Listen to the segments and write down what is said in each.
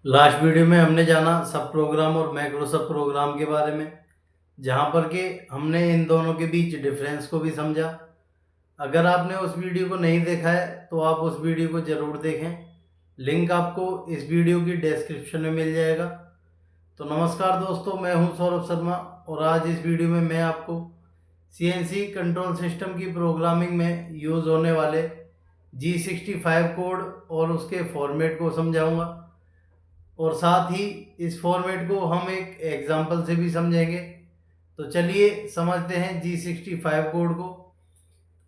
Last video में हमने जाना सब प्रोग्राम और मैक्रो सब प्रोग्राम के बारे में, जहाँ पर के हमने इन दोनों के बीच डिफरेंस को भी समझा। अगर आपने उस वीडियो को नहीं देखा है तो आप उस वीडियो को ज़रूर देखें। लिंक आपको इस वीडियो की डिस्क्रिप्शन में मिल जाएगा। तो नमस्कार दोस्तों, मैं हूं सौरभ शर्मा और आज इस वीडियो में मैं आपको CNC कंट्रोल सिस्टम की प्रोग्रामिंग में यूज़ होने वाले G65 कोड और उसके फॉर्मेट को समझाऊंगा, और साथ ही इस फॉर्मेट को हम एक एग्जांपल से भी समझेंगे। तो चलिए समझते हैं G65 कोड को।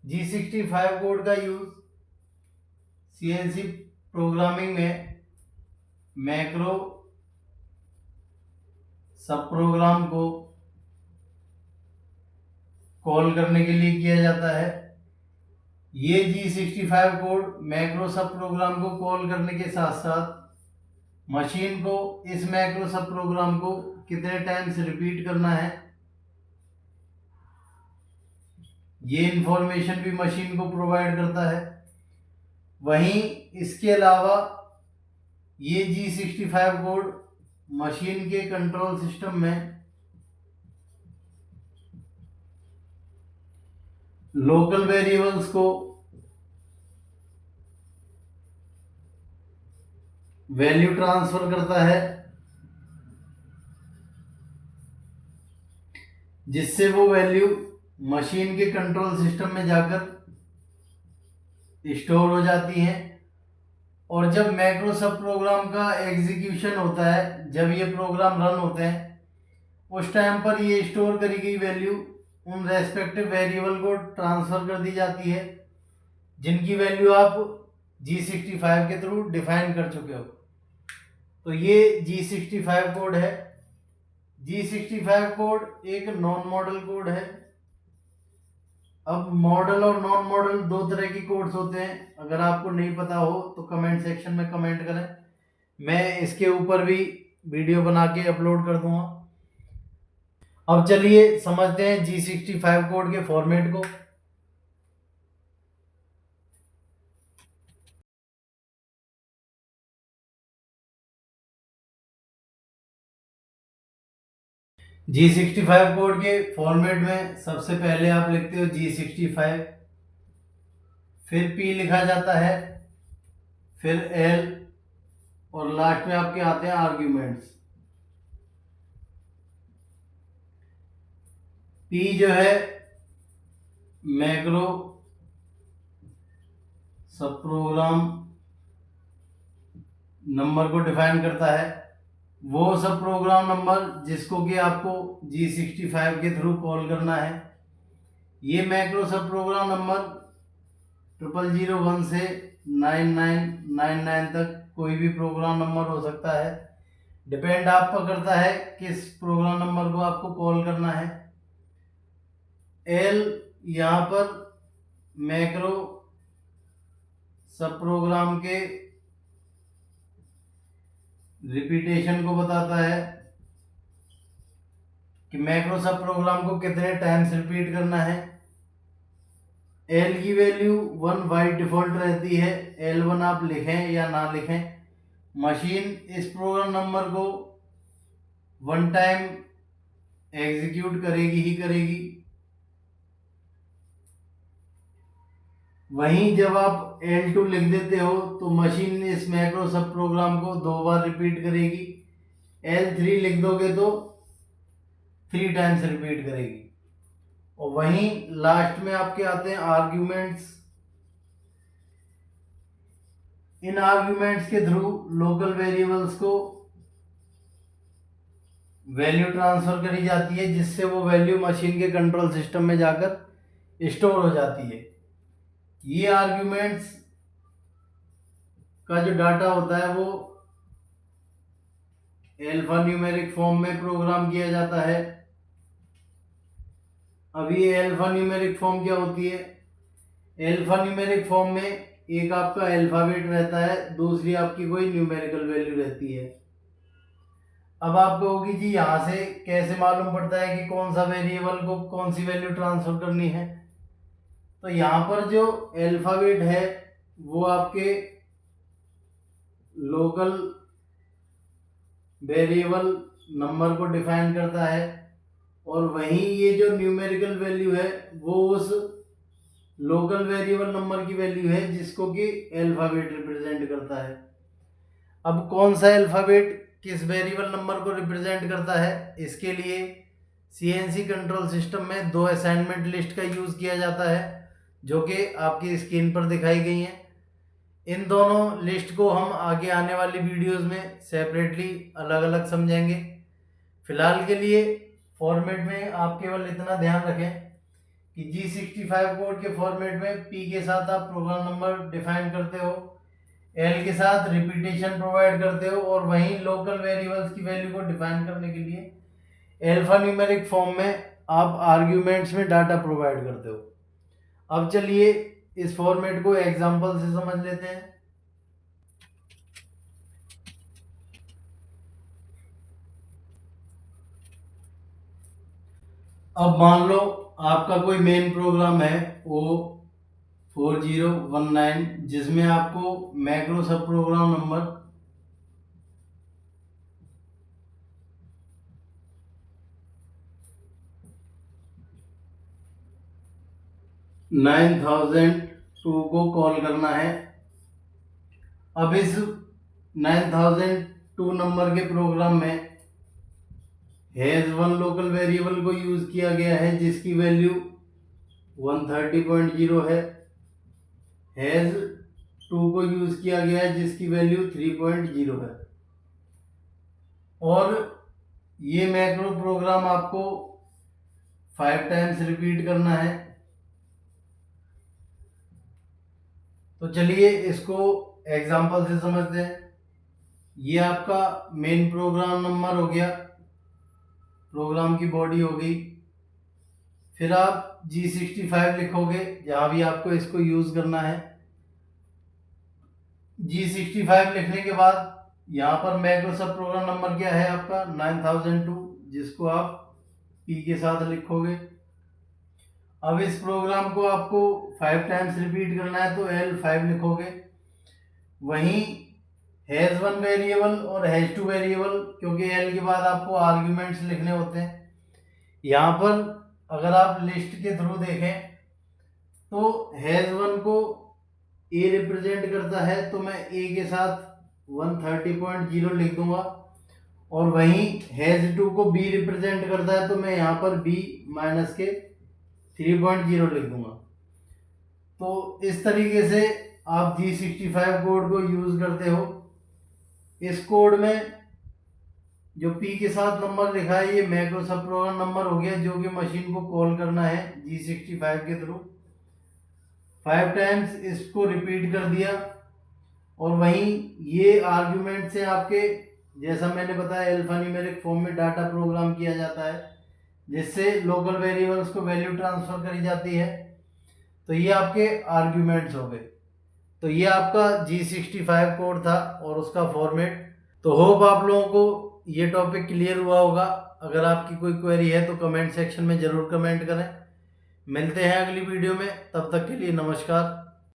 G65 कोड का यूज CNC प्रोग्रामिंग में मैक्रो सब प्रोग्राम को कॉल करने के लिए किया जाता है। ये G65 कोड मैक्रो सब प्रोग्राम को कॉल करने के साथ साथ मशीन को इस मैक्रो सब प्रोग्राम को कितने टाइम्स रिपीट करना है, ये इंफॉर्मेशन भी मशीन को प्रोवाइड करता है। वहीं इसके अलावा ये G65 कोड मशीन के कंट्रोल सिस्टम में लोकल वेरिएबल्स को वैल्यू ट्रांसफर करता है, जिससे वो वैल्यू मशीन के कंट्रोल सिस्टम में जाकर स्टोर हो जाती हैं। और जब मैक्रो सब प्रोग्राम का एग्जीक्यूशन होता है, जब ये प्रोग्राम रन होते हैं, उस टाइम पर ये स्टोर करी गई वैल्यू उन रेस्पेक्टिव वेरिएबल को ट्रांसफर कर दी जाती है, जिनकी वैल्यू आप G65 के थ्रू डिफाइन कर चुके हो। तो ये G65 कोड है। G65 कोड एक नॉन मॉडल कोड है। अब मॉडल और नॉन मॉडल दो तरह की कोड्स होते हैं। अगर आपको नहीं पता हो तो कमेंट सेक्शन में कमेंट करें, मैं इसके ऊपर भी वीडियो बना के अपलोड कर दूंगा। अब चलिए समझते हैं G65 कोड के फॉर्मेट को। G65 कोड के फॉर्मेट में सबसे पहले आप लिखते हो G65, फिर P लिखा जाता है, फिर L, और लास्ट में आपके आते हैं आर्ग्यूमेंट्स। P जो है मैक्रो सब प्रोग्राम नंबर को डिफाइन करता है, वो सब प्रोग्राम नंबर जिसको कि आपको G65 के थ्रू कॉल करना है। ये मैक्रो सब प्रोग्राम नंबर 0001 से 9999 तक कोई भी प्रोग्राम नंबर हो सकता है। डिपेंड आप पर करता है किस प्रोग्राम नंबर को आपको कॉल करना है। एल यहाँ पर मैक्रो सब प्रोग्राम के रिपीटेशन को बताता है कि मैक्रो सब प्रोग्राम को कितने टाइम्स रिपीट करना है। एल की वैल्यू 1 बाई डिफॉल्ट रहती है। L1 आप लिखें या ना लिखें, मशीन इस प्रोग्राम नंबर को 1 टाइम एग्जीक्यूट करेगी ही करेगी। वहीं जब आप L2 लिख देते हो तो मशीन इस मैक्रो सब प्रोग्राम को 2 बार रिपीट करेगी। L3 लिख दोगे तो 3 टाइम्स रिपीट करेगी। और वहीं लास्ट में आपके आते हैं आर्ग्यूमेंट्स। इन आर्ग्यूमेंट्स के थ्रू लोकल वेरिएबल्स को वैल्यू ट्रांसफर करी जाती है, जिससे वो वैल्यू मशीन के कंट्रोल सिस्टम में जाकर स्टोर हो जाती है। ये आर्ग्यूमेंट्स का जो डाटा होता है वो अल्फा न्यूमेरिक फॉर्म में प्रोग्राम किया जाता है। अब ये अल्फा न्यूमेरिक फॉर्म क्या होती है? अल्फा न्यूमेरिक फॉर्म में एक आपका अल्फाबेट रहता है, दूसरी आपकी कोई न्यूमेरिकल वैल्यू रहती है। अब आप कहोगे जी यहाँ से कैसे मालूम पड़ता है कि कौन सा वेरिएबल को कौन सी वैल्यू ट्रांसफर करनी है? तो यहाँ पर जो अल्फाबेट है वो आपके लोकल वेरिएबल नंबर को डिफाइन करता है, और वहीं ये जो न्यूमेरिकल वैल्यू है वो उस लोकल वेरिएबल नंबर की वैल्यू है जिसको कि अल्फाबेट रिप्रेजेंट करता है। अब कौन सा अल्फाबेट किस वेरिएबल नंबर को रिप्रेजेंट करता है, इसके लिए सीएनसी कंट्रोल सिस्टम में दो असाइनमेंट लिस्ट का यूज़ किया जाता है जो कि आपकी स्क्रीन पर दिखाई गई हैं। इन दोनों लिस्ट को हम आगे आने वाली वीडियोस में सेपरेटली अलग अलग समझेंगे। फिलहाल के लिए फॉर्मेट में आप केवल इतना ध्यान रखें कि G65 कोड के फॉर्मेट में P के साथ आप प्रोग्राम नंबर डिफाइन करते हो, L के साथ रिपीटेशन प्रोवाइड करते हो, और वहीं लोकल वेरिएबल्स की वैल्यू को डिफाइन करने के लिए अल्फा न्यूमेरिक फॉर्म में आप आर्ग्यूमेंट्स में डाटा प्रोवाइड करते हो। अब चलिए इस फॉर्मेट को एग्जांपल से समझ लेते हैं। अब मान लो आपका कोई मेन प्रोग्राम है वो 4019 जिसमें आपको मैक्रो सब प्रोग्राम नंबर 9002 को कॉल करना है। अब इस 9002 नंबर के प्रोग्राम में हैज वन लोकल वेरिएबल को यूज किया गया है जिसकी वैल्यू 130.0 है। हैज 2 को यूज किया गया है जिसकी वैल्यू 3.0 है। और ये मैक्रो प्रोग्राम आपको 5 टाइम्स रिपीट करना है। तो चलिए इसको एग्जांपल से समझते हैं। ये आपका मेन प्रोग्राम नंबर हो गया, प्रोग्राम की बॉडी हो गई। फिर आप G65 लिखोगे जहां भी आपको इसको यूज करना है। G65 लिखने के बाद यहाँ पर मैक्रो सब प्रोग्राम नंबर क्या है आपका 9002, जिसको आप P के साथ लिखोगे। अब इस प्रोग्राम को आपको 5 टाइम्स रिपीट करना है तो L5 लिखोगे। वहीं हैज वन वेरिएबल और हैज टू वेरिएबल, क्योंकि L के बाद आपको आर्ग्यूमेंट्स लिखने होते हैं। यहाँ पर अगर आप लिस्ट के थ्रू देखें तो हैज वन को A रिप्रेजेंट करता है तो मैं A के साथ 130.0 लिख दूंगा, और वहीं हैज टू को B रिप्रेजेंट करता है तो मैं यहाँ पर B माइनस के 3.0 लिख दूंगा। तो इस तरीके से आप G65 कोड को यूज करते हो। इस कोड में जो P के साथ नंबर लिखा है ये मैक्रो सब प्रोग्राम नंबर हो गया जो कि मशीन को कॉल करना है G65 के थ्रू। 5 टाइम्स इसको रिपीट कर दिया, और वहीं ये आर्ग्यूमेंट से आपके, जैसा मैंने बताया, अल्फा न्यूमेरिक फॉर्म में डाटा प्रोग्राम किया जाता है जिससे लोकल वेरिएबल्स को वैल्यू ट्रांसफर करी जाती है। तो ये आपके आर्ग्यूमेंट्स हो गए। तो ये आपका G65 कोड था और उसका फॉर्मेट। तो होप आप लोगों को ये टॉपिक क्लियर हुआ होगा। अगर आपकी कोई क्वेरी है तो कमेंट सेक्शन में ज़रूर कमेंट करें। मिलते हैं अगली वीडियो में, तब तक के लिए नमस्कार।